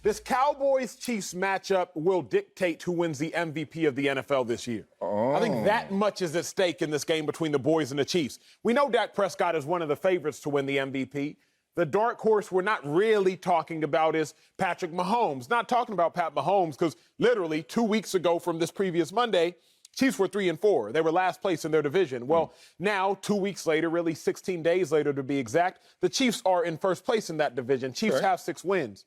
This Cowboys-Chiefs matchup will dictate who wins the MVP of the NFL this year. I think that much is at stake in this game between the boys and the Chiefs. We know Dak Prescott is one of the favorites to win the MVP. The dark horse we're not really talking about is Patrick Mahomes. Not talking about Pat Mahomes because literally 2 weeks ago from this previous Monday, Chiefs were 3-4. They were last place in their division. Well, now, 2 weeks later, really 16 days later to be exact, the Chiefs are in first place in that division. Chiefs have 6 wins.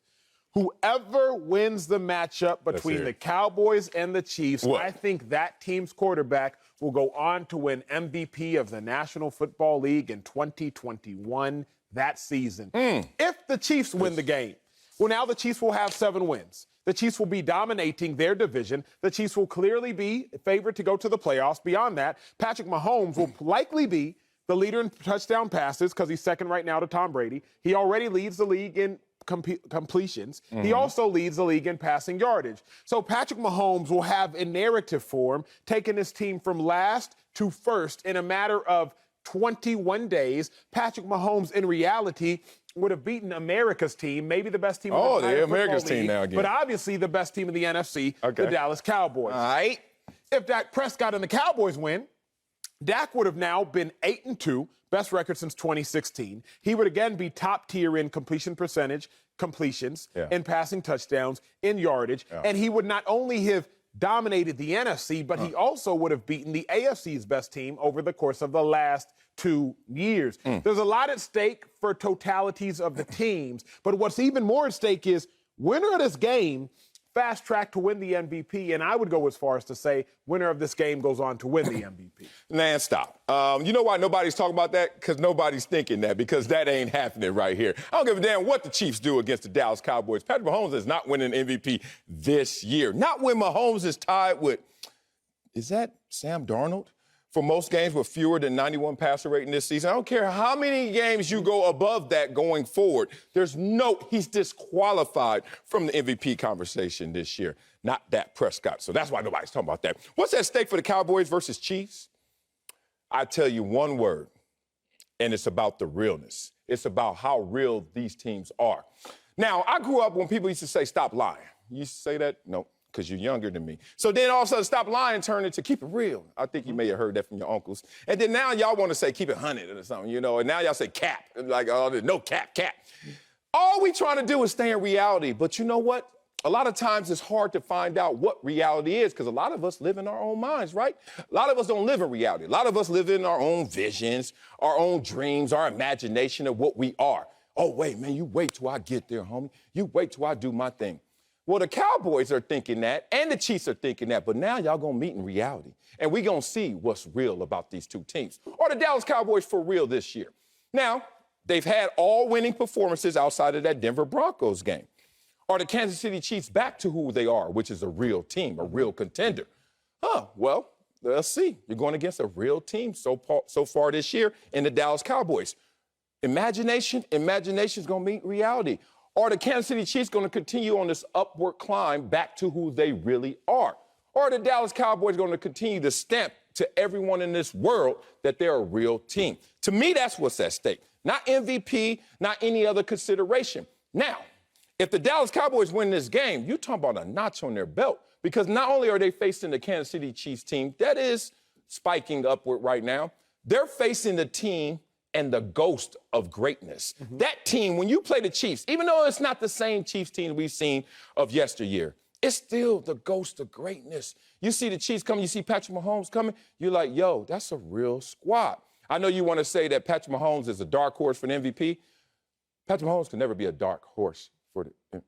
Whoever wins the matchup between the Cowboys and the Chiefs, I think that team's quarterback will go on to win MVP of the National Football League in 2021 that season. If the Chiefs win the game, well, now the Chiefs will have 7 wins. The Chiefs will be dominating their division. The Chiefs will clearly be favored to go to the playoffs. Beyond that, Patrick Mahomes will likely be the leader in touchdown passes because he's second right now to Tom Brady. He already leads the league in completions. He also leads the league in passing yardage. So Patrick Mahomes will have a narrative for him, taking his team from last to first in a matter of 21 days. Patrick Mahomes, in reality, would have beaten America's team, maybe the best team in the entire America's football league, team now again. but obviously the best team in the NFC, the Dallas Cowboys. All right. If Dak Prescott and the Cowboys win, Dak would have now been 8-2, best record since 2016. He would again be top tier in completion percentage, completions, in passing touchdowns, in yardage, and he would not only have dominated the NFC, but he also would have beaten the AFC's best team over the course of the last 2 years. There's a lot at stake for totalities of the teams, but what's even more at stake is winner of this game fast track to win the MVP, and I would go as far as to say winner of this game goes on to win the MVP. Man, stop. You know why nobody's talking about that? Because nobody's thinking that, because that ain't happening right here. I don't give a damn what the Chiefs do against the Dallas Cowboys. Patrick Mahomes is not winning MVP this year. Not when Mahomes is tied with, is that Sam Darnold? For most games with fewer than 91 passer rating this season. I don't care how many games you go above that going forward. He's disqualified from the MVP conversation this year. Not Dak Prescott. So that's why nobody's talking about that. What's at stake for the Cowboys versus Chiefs? I tell you one word, and it's about the realness. It's about how real these teams are. Now, I grew up when people used to say, stop lying. You used to say that? No. Because you're younger than me. So then all of a sudden, stop lying turned into keep it real. I think you may have heard that from your uncles. And then now y'all want to say keep it 100 or something, you know, and now y'all say cap. Like, oh, there's no cap. All we trying to do is stay in reality. But you know what? A lot of times it's hard to find out what reality is because a lot of us live in our own minds, right? A lot of us don't live in reality. A lot of us live in our own visions, our own dreams, our imagination of what we are. Oh, wait, man, you wait till I get there, homie. You wait till I do my thing. Well, the Cowboys are thinking that, and the Chiefs are thinking that, but now y'all gonna meet in reality, and we gonna see what's real about these two teams. Are the Dallas Cowboys for real this year? Now, they've had all winning performances outside of that Denver Broncos game. Are the Kansas City Chiefs back to who they are, which is a real team, a real contender? Well, let's see. You're going against a real team so far this year in the Dallas Cowboys. Imagination's gonna meet reality. Are the Kansas City Chiefs going to continue on this upward climb back to who they really are? Or are the Dallas Cowboys going to continue to stamp to everyone in this world that they're a real team? To me, that's what's at stake. Not MVP, not any other consideration. Now, if the Dallas Cowboys win this game, you're talking about a notch on their belt because not only are they facing the Kansas City Chiefs team that is spiking upward right now, they're facing the team and the ghost of greatness. That team, when you play the Chiefs, even though it's not the same Chiefs team we've seen of yesteryear, it's still the ghost of greatness. You see the Chiefs coming, you see Patrick Mahomes coming, you're like, yo, that's a real squad. I know you want to say that Patrick Mahomes is a dark horse for the MVP. Patrick Mahomes can never be a dark horse for the...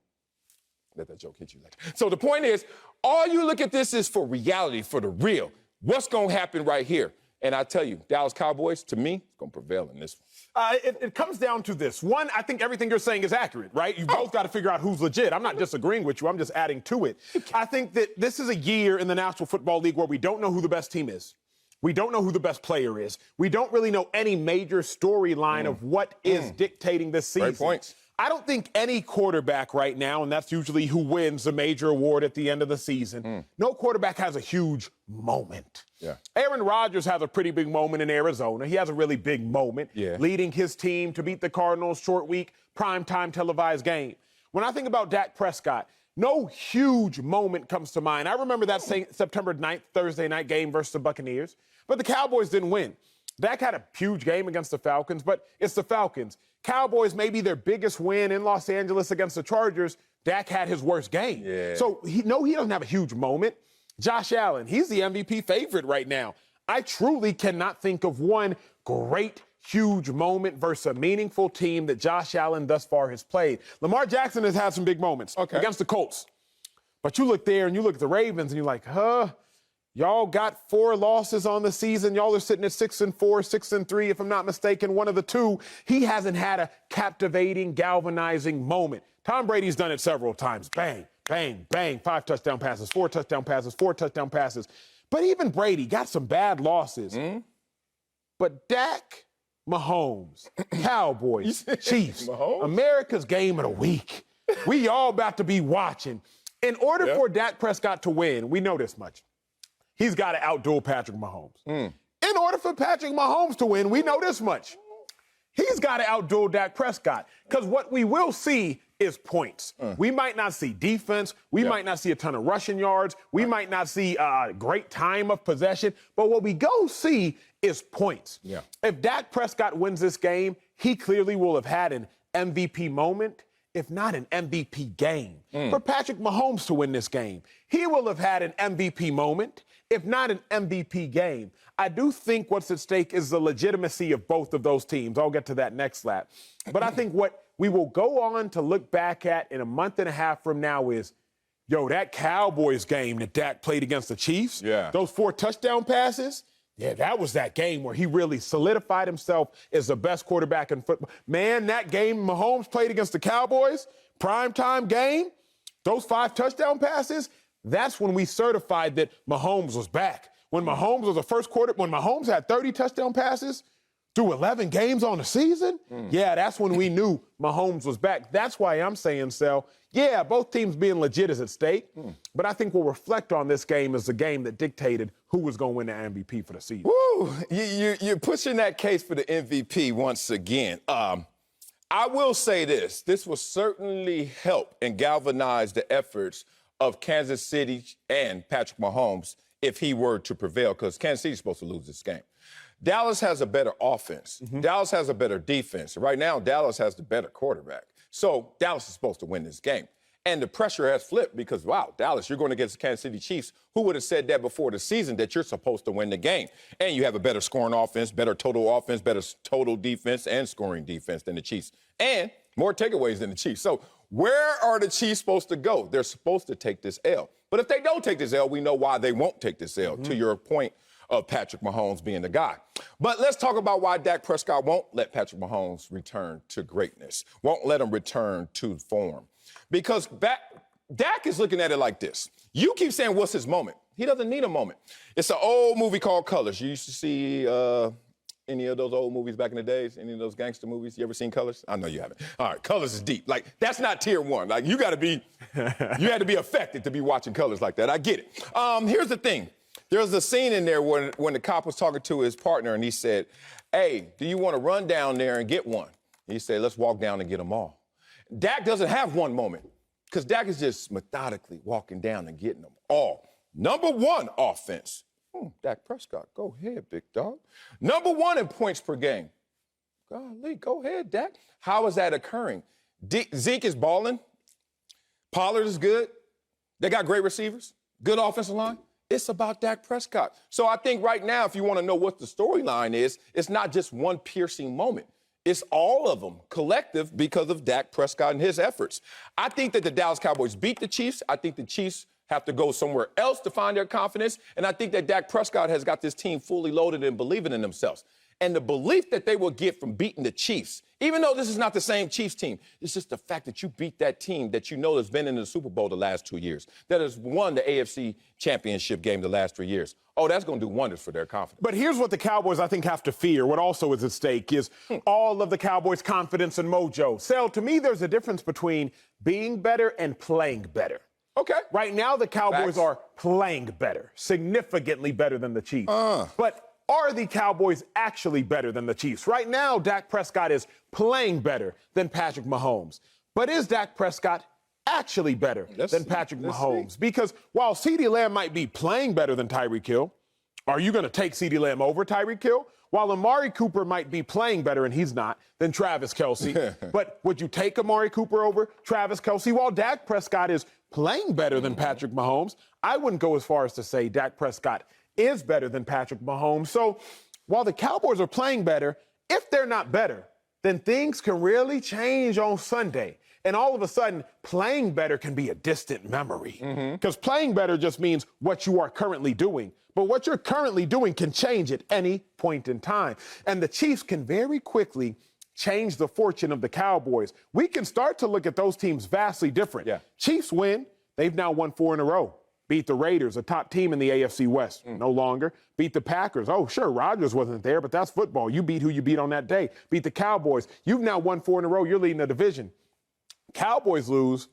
Let that joke hit you later. So the point is, all you look at this is for reality, for the real. What's going to happen right here? And I tell you, Dallas Cowboys, to me, it's going to prevail in this one. It comes down to this. One, I think everything you're saying is accurate, right? You both got to figure out who's legit. I'm not disagreeing with you. I'm just adding to it. I think that this is a year in the National Football League where we don't know who the best team is. We don't know who the best player is. We don't really know any major storyline of what is dictating this season. Great points. I don't think any quarterback right now, and that's usually who wins a major award at the end of the season, no quarterback has a huge moment. Yeah. Aaron Rodgers has a pretty big moment in Arizona. He has a really big moment leading his team to beat the Cardinals, short week, primetime televised game. When I think about Dak Prescott, no huge moment comes to mind. I remember that September 9th, Thursday night game versus the Buccaneers, but the Cowboys didn't win. Dak had a huge game against the Falcons, but it's the Falcons. Cowboys may be their biggest win in Los Angeles against the Chargers. Dak had his worst game. Yeah. So he doesn't have a huge moment. Josh Allen, he's the MVP favorite right now. I truly cannot think of one great, huge moment versus a meaningful team that Josh Allen thus far has played. Lamar Jackson has had some big moments against the Colts. But you look there and you look at the Ravens and you're like, y'all got 4 losses on the season. Y'all are sitting at 6-4, 6-3, if I'm not mistaken, one of the two. He hasn't had a captivating, galvanizing moment. Tom Brady's done it several times. Bang, bang, bang, 5 touchdown passes, 4 touchdown passes, 4 touchdown passes. But even Brady got some bad losses. But Dak, Mahomes, Cowboys, Chiefs, America's game of the week. We all about to be watching. In order for Dak Prescott to win, we know this much. He's got to outduel Patrick Mahomes. In order for Patrick Mahomes to win, we know this much. He's got to outduel Dak Prescott. Because what we will see is points. We might not see defense. We might not see a ton of rushing yards. We might not see a great time of possession. But what we go see is points. If Dak Prescott wins this game, he clearly will have had an MVP moment, if not an MVP game. For Patrick Mahomes to win this game, he will have had an MVP moment, if not an MVP game. I do think what's at stake is the legitimacy of both of those teams. I'll get to that next lap. But I think what we will go on to look back at in a month and a half from now is, that Cowboys game that Dak played against the Chiefs, those 4 touchdown passes, that was that game where he really solidified himself as the best quarterback in football. Man, that game Mahomes played against the Cowboys, primetime game, those 5 touchdown passes, that's when we certified that Mahomes was back. When Mahomes was the first quarter, when Mahomes had 30 touchdown passes through 11 games on the season, that's when we knew Mahomes was back. That's why I'm saying, Sel, both teams being legit is at stake, but I think we'll reflect on this game as the game that dictated who was going to win the MVP for the season. Woo! You're pushing that case for the MVP once again. I will say this. This will certainly help and galvanize the efforts of Kansas City and Patrick Mahomes if he were to prevail, because Kansas City's supposed to lose this game. Dallas has a better offense. Dallas has a better defense. Right now, Dallas has the better quarterback. So Dallas is supposed to win this game. And the pressure has flipped because, wow, Dallas, you're going against the Kansas City Chiefs. Who would have said that before the season, that you're supposed to win the game? And you have a better scoring offense, better total defense, and scoring defense than the Chiefs. And more takeaways than the Chiefs. So where are the Chiefs supposed to go? They're supposed to take this L. But if they don't take this L, we know why they won't take this L, to your point of Patrick Mahomes being the guy. But let's talk about why Dak Prescott won't let Patrick Mahomes return to greatness, won't let him return to form. Because Dak is looking at it like this. You keep saying, what's his moment? He doesn't need a moment. It's an old movie called Colors. You used to see any of those old movies back in the days? Any of those gangster movies? You ever seen Colors? I know you haven't. All right, Colors is deep. Like, that's not tier 1. Like, you had to be affected to be watching Colors like that. I get it. Here's the thing. There's a scene in there when the cop was talking to his partner, and he said, hey, do you want to run down there and get one? He said, let's walk down and get them all. Dak doesn't have one moment, because Dak is just methodically walking down and getting them all. Number 1 offense. Dak Prescott, go ahead, big dog. Number 1 in points per game. Golly, go ahead, Dak. How is that occurring? Zeke is balling. Pollard is good. They got great receivers, good offensive line. It's about Dak Prescott. So I think right now, if you want to know what the storyline is, it's not just one piercing moment. It's all of them collective because of Dak Prescott and his efforts. I think that the Dallas Cowboys beat the Chiefs. I think the Chiefs have to go somewhere else to find their confidence. And I think that Dak Prescott has got this team fully loaded and believing in themselves. And the belief that they will get from beating the Chiefs, even though this is not the same Chiefs team, it's just the fact that you beat that team that you know has been in the Super Bowl the last 2 years, that has won the AFC Championship game the last 3 years. Oh, that's going to do wonders for their confidence. But here's what the Cowboys, I think, have to fear. What also is at stake is all of the Cowboys' confidence and mojo. Sel, to me, there's a difference between being better and playing better. Okay. Right now, the Cowboys are playing better, significantly better than the Chiefs. But are the Cowboys actually better than the Chiefs? Right now, Dak Prescott is playing better than Patrick Mahomes. But is Dak Prescott actually better than Patrick Mahomes? Because while CeeDee Lamb might be playing better than Tyreek Hill, are you going to take CeeDee Lamb over Tyreek Hill? While Amari Cooper might be playing better, and he's not, than Travis Kelce, but would you take Amari Cooper over Travis Kelce? While Dak Prescott is playing better than Patrick Mahomes, I wouldn't go as far as to say Dak Prescott is better than Patrick Mahomes. So while the Cowboys are playing better, if they're not better, then things can really change on Sunday. And all of a sudden, playing better can be a distant memory. Because playing better just means what you are currently doing. But what you're currently doing can change at any point in time. And the Chiefs can very quickly change the fortune of the Cowboys. We can start to look at those teams vastly different. Chiefs win. They've now won 4 in a row. Beat the Raiders, a top team in the AFC West. No longer. Beat the Packers. Oh, sure, Rodgers wasn't there, but that's football. You beat who you beat on that day. Beat the Cowboys. You've now won 4 in a row. You're leading the division. Cowboys lose.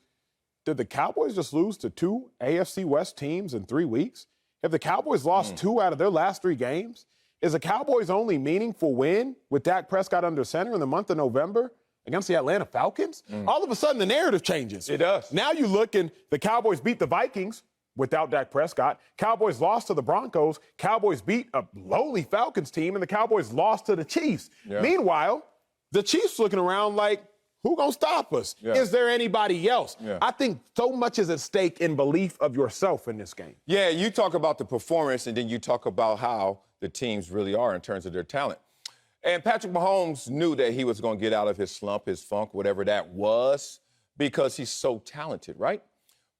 Did the Cowboys just lose to 2 AFC West teams in 3 weeks? Have the Cowboys lost 2 out of their last 3 games? Is the Cowboys' only meaningful win with Dak Prescott under center in the month of November against the Atlanta Falcons? All of a sudden, the narrative changes. It does. Now you look and the Cowboys beat the Vikings without Dak Prescott. Cowboys lost to the Broncos. Cowboys beat a lowly Falcons team, and the Cowboys lost to the Chiefs. Meanwhile, the Chiefs looking around like, who gonna stop us? Is there anybody else? I think so much is at stake in belief of yourself in this game. Yeah, you talk about the performance, and then you talk about how the teams really are in terms of their talent. And Patrick Mahomes knew that he was going to get out of his slump, his funk, whatever that was, because he's so talented, right?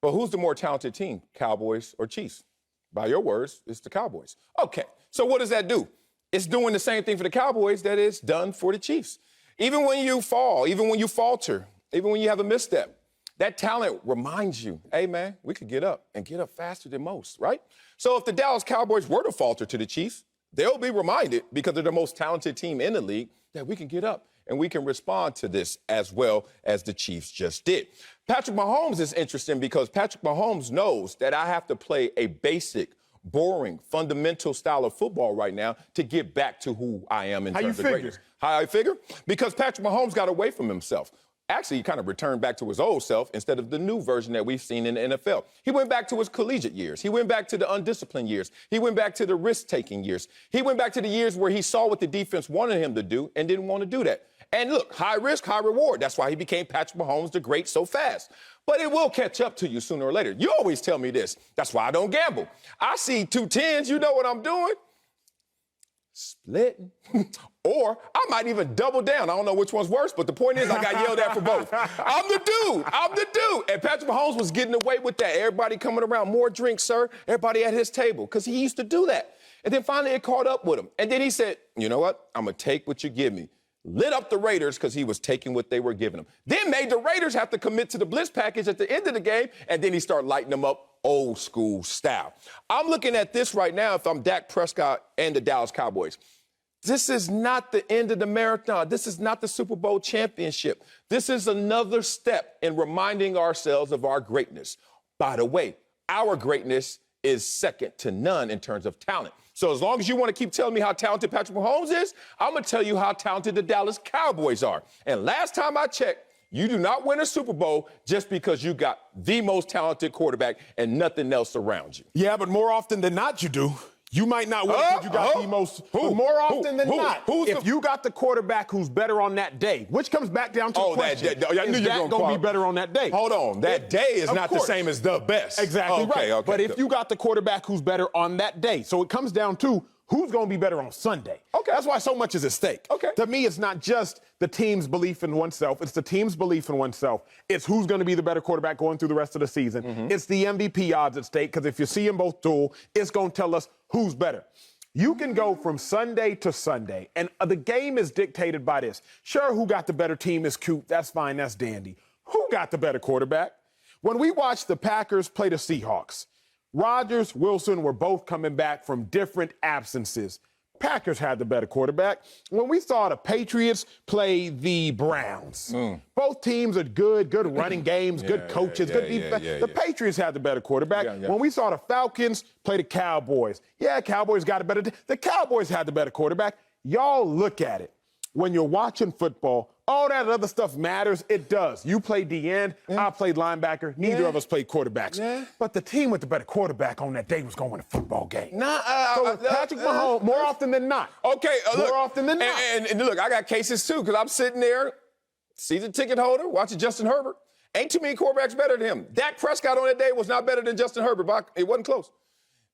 But who's the more talented team, Cowboys or Chiefs? By your words, it's the Cowboys. Okay, so what does that do? It's doing the same thing for the Cowboys that it's done for the Chiefs. Even when you fall, even when you falter, even when you have a misstep, that talent reminds you, hey, man, we could get up and get up faster than most, right? So if the Dallas Cowboys were to falter to the Chiefs, they'll be reminded, because they're the most talented team in the league, that we can get up and we can respond to this as well as the Chiefs just did. Patrick Mahomes is interesting because Patrick Mahomes knows that I have to play a basic, boring, fundamental style of football right now to get back to who I am in terms of greatness. How I figure? Because Patrick Mahomes got away from himself. Actually, he kind of returned back to his old self instead of the new version that we've seen in the NFL. He went back to his collegiate years. He went back to the undisciplined years. He went back to the risk-taking years. He went back to the years where he saw what the defense wanted him to do and didn't want to do that. And look, high risk, high reward. That's why he became Patrick Mahomes the Great so fast. But it will catch up to you sooner or later. You always tell me this. That's why I don't gamble. I see 2 10s. You know what I'm doing? Splitting. Or I might even double down. I don't know which one's worse, but the point is I got yelled at for both. I'm the dude. I'm the dude. And Patrick Mahomes was getting away with that. Everybody coming around, more drinks, sir. Everybody at his table, because he used to do that. And then finally it caught up with him. And then he said, you know what? I'm going to take what you give me. Lit up the Raiders because he was taking what they were giving him. Then made the Raiders have to commit to the blitz package at the end of the game, and then he started lighting them up old school style. I'm looking at this right now if I'm Dak Prescott and the Dallas Cowboys. This is not the end of the marathon. This is not the Super Bowl championship. This is another step in reminding ourselves of our greatness. By the way, our greatness is second to none in terms of talent. So as long as you want to keep telling me how talented Patrick Mahomes is, I'm going to tell you how talented the Dallas Cowboys are. And last time I checked, you do not win a Super Bowl just because you got the most talented quarterback and nothing else around you. Yeah, but more often than not, you do. You might not win because you got the most. But more often than not, if you got the quarterback who's better on that day, which comes back down to the question, is Dak going to be better on that day? Hold on. That day is not the same as the best. Exactly right. Okay, but if you got the quarterback who's better on that day, so it comes down to who's going to be better on Sunday. Okay. That's why so much is at stake. Okay. To me, it's not just the team's belief in oneself. It's the team's belief in oneself. It's who's going to be the better quarterback going through the rest of the season. It's the MVP odds at stake, because if you see them both duel, it's going to tell us who's better. You can go from Sunday to Sunday, and the game is dictated by this. Sure, who got the better team is cute. That's fine. That's dandy. Who got the better quarterback? When we watched the Packers play the Seahawks, Rodgers, Wilson were both coming back from different absences. Packers had the better quarterback. When we saw the Patriots play the Browns, both teams are good running games, good coaches, good defense. The Patriots had the better quarterback. When we saw the Falcons play the Cowboys, Cowboys got a better. The Cowboys had the better quarterback. Y'all look at it. When you're watching football, all that other stuff matters. It does. You play D-end, I played linebacker. Neither of us played quarterbacks. Yeah. But the team with the better quarterback on that day was going to win a football game. So Patrick Mahomes, more often than not. Okay, look, more often than not. And look, I got cases too, because I'm sitting there, season ticket holder, watching Justin Herbert. Ain't too many quarterbacks better than him. Dak Prescott on that day was not better than Justin Herbert, but it wasn't close.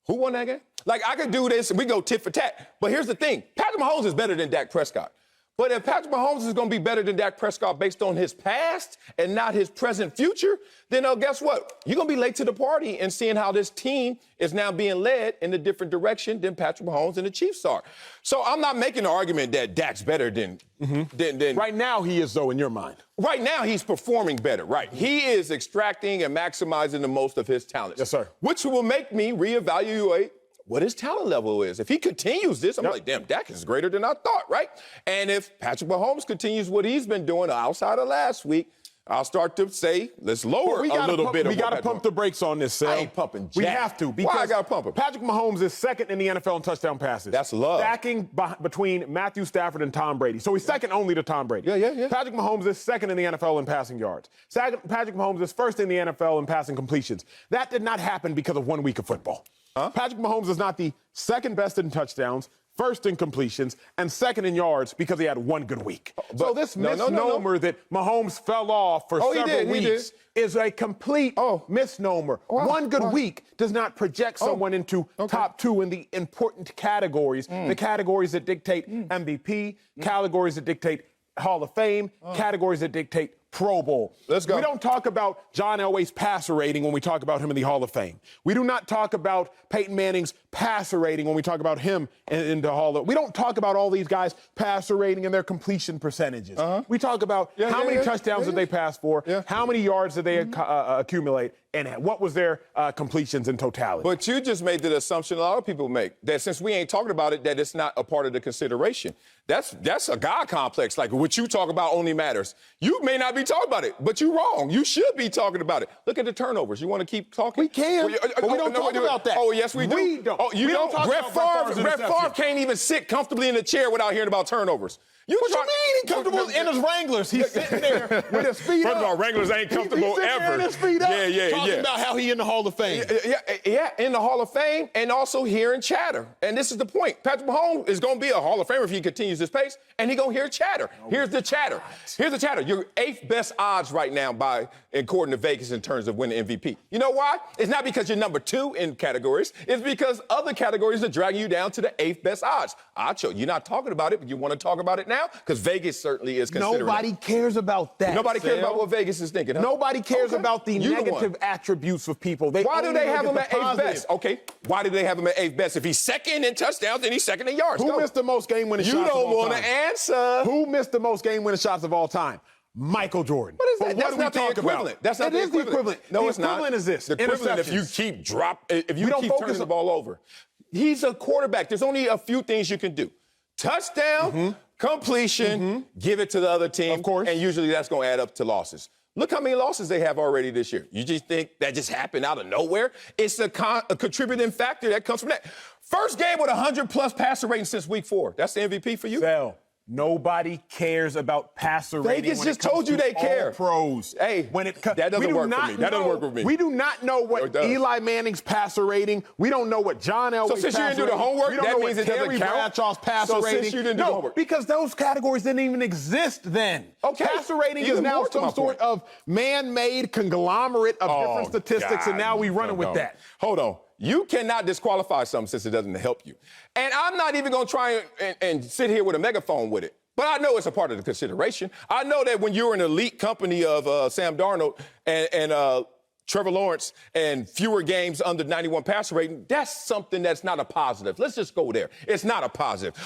Who won that game? Like, I could do this, and we go tit for tat. But here's the thing. Patrick Mahomes is better than Dak Prescott. But if Patrick Mahomes is going to be better than Dak Prescott based on his past and not his present future, then guess what? You're going to be late to the party in seeing how this team is now being led in a different direction than Patrick Mahomes and the Chiefs are. So I'm not making the argument that Dak's better than Right now he is, though, in your mind. Right now he's performing better, right? He is extracting and maximizing the most of his talents. Yes, sir. Which will make me reevaluate what his talent level is. If he continues this, I'm like, damn, Dak is greater than I thought, right? And if Patrick Mahomes continues what he's been doing outside of last week, I'll start to say, let's lower a little bit. We got to pump the brakes on this, Sal. I ain't pumping jack. We have to. Because why I got to pump him? Patrick Mahomes is second in the NFL in touchdown passes. That's love. Stacking between Matthew Stafford and Tom Brady. So he's second only to Tom Brady. Yeah. Patrick Mahomes is second in the NFL in passing yards. Patrick Mahomes is first in the NFL in passing completions. That did not happen because of 1 week of football. Patrick Mahomes is not the second best in touchdowns, first in completions, and second in yards because he had 1 good week. So this misnomer that Mahomes fell off for several weeks is a complete misnomer. 1 good week does not project someone into top 2 in the important categories, the categories that dictate MVP, categories that dictate Hall of Fame, categories that dictate Pro Bowl. Let's go. We don't talk about John Elway's passer rating when we talk about him in the Hall of Fame. We do not talk about Peyton Manning's passer rating when we talk about him in the Hall of Fame. We don't talk about all these guys' passer rating and their completion percentages. We talk about how many touchdowns did they pass for, how many yards did they accumulate, and what was their completions in totality. But you just made the assumption a lot of people make, that since we ain't talking about it, that it's not a part of the consideration. That's a God complex. Like, what you talk about only matters. You may not be talking about it, but you're wrong. You should be talking about it. Look at the turnovers. You want to keep talking? We can, but we don't talk about that. Oh, yes, we do. We don't. Oh, you we don't? talk Brett about Favre can't even sit comfortably in the chair without hearing about turnovers. What you mean he comfortable in his Wranglers? He's sitting there with his feet up. First of all, Wranglers ain't comfortable he's ever. With his feet up, talking yeah. about how he in the Hall of Fame. Yeah, in the Hall of Fame, and also hearing chatter. And this is the point. Patrick Mahomes is going to be a Hall of Famer if he continues this pace, and he's going to hear chatter. Here's the chatter. Here's the chatter. You're 8th best odds right now according to Vegas in terms of winning MVP. You know why? It's not because you're number 2 in categories. It's because other categories are dragging you down to the 8th best odds. Acho, you're not talking about it, but you want to talk about it now? Because Vegas certainly is considering Nobody cares about that. Nobody cares about what Vegas is thinking. Huh? Nobody cares about the negative attributes of people. Why do they have him at 8th best? Okay, why do they have him at 8th best? If he's second in touchdowns, then he's second in yards. Who missed the most game-winning shots of all time? You don't want to answer. Who missed the most game-winning shots of all time? Michael Jordan. What is that? That's not the equivalent. That's not the equivalent. No, it's not. The equivalent is this. The equivalent if you keep turning the ball over. He's a quarterback. There's only a few things you can do. Touchdown, completion, give it to the other team. Of course. And usually that's going to add up to losses. Look how many losses they have already this year. You just think that just happened out of nowhere? It's a contributing factor that comes from that. First game with 100-plus passer rating since week 4. That's the MVP for you? Sal, nobody cares about passer rating. Vegas just told you they care. Pros. Hey, that doesn't work for me. That doesn't work with me. We do not know what Eli Manning's passer rating. We don't know what John Elway's passer rating. So since you didn't do the homework, that means it doesn't count? Bradshaw's passer rating. So since you didn't do the homework. Because those categories didn't even exist then. Okay. Passer rating is now some sort of man-made conglomerate of different statistics, and now we run it with that. Hold on. You cannot disqualify something since it doesn't help you. And I'm not even going to try and sit here with a megaphone with it. But I know it's a part of the consideration. I know that when you're an elite company of Sam Darnold and Trevor Lawrence and fewer games under 91 passer rating, that's something that's not a positive. Let's just go there. It's not a positive.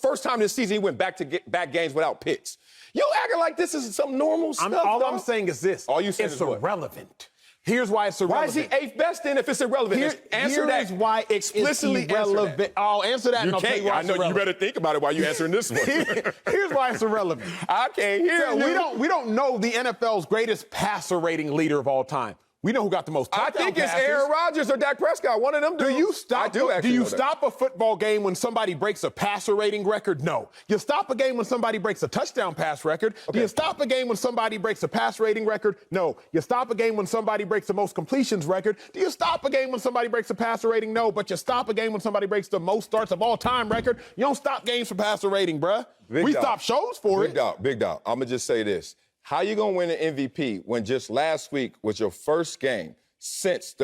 First time this season he went back games without picks. You acting like this is some normal stuff. All I'm saying is this. All you saying is what? Irrelevant. Here's why it's irrelevant. Why is he 8th best then if it's irrelevant? Answer that. Here's why it's explicitly irrelevant. I'll answer that. You can't. I know you better think about it while you're answering this one. Here's why it's irrelevant. I can't hear you. We don't know the NFL's greatest passer rating leader of all time. We know who got the most touchdown I think it's passes. Aaron Rodgers or Dak Prescott. One of them Do you stop? I do actually know that. Stop a football game when somebody breaks a passer rating record? No. You stop a game when somebody breaks a touchdown pass record. Okay. Do you stop a game when somebody breaks a pass rating record? No. You stop a game when somebody breaks the most completions record. Do you stop a game when somebody breaks a passer rating? No. But you stop a game when somebody breaks the most starts of all time record. You don't stop games for passer rating, bruh. We stop shows for it. Big dog. I'm gonna just say this: how you gonna win an MVP when just last week was your first game since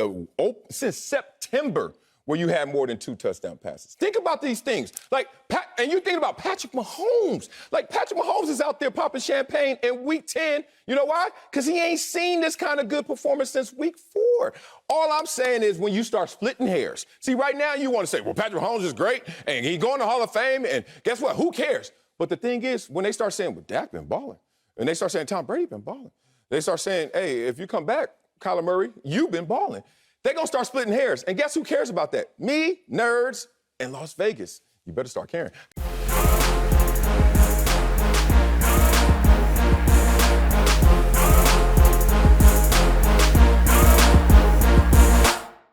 September where you had more than 2 touchdown passes? Think about these things. And you think about Patrick Mahomes. Patrick Mahomes is out there popping champagne in week 10. You know why? Because he ain't seen this kind of good performance since week 4. All I'm saying is when you start splitting hairs. See, right now you want to say, well, Patrick Mahomes is great, and he's going to Hall of Fame, and guess what? Who cares? But the thing is, when they start saying, well, Dak been balling, and they start saying, Tom Brady been balling, they start saying, hey, if you come back, Kyler Murray, you've been balling. They're going to start splitting hairs. And guess who cares about that? Me, nerds, and Las Vegas. You better start caring.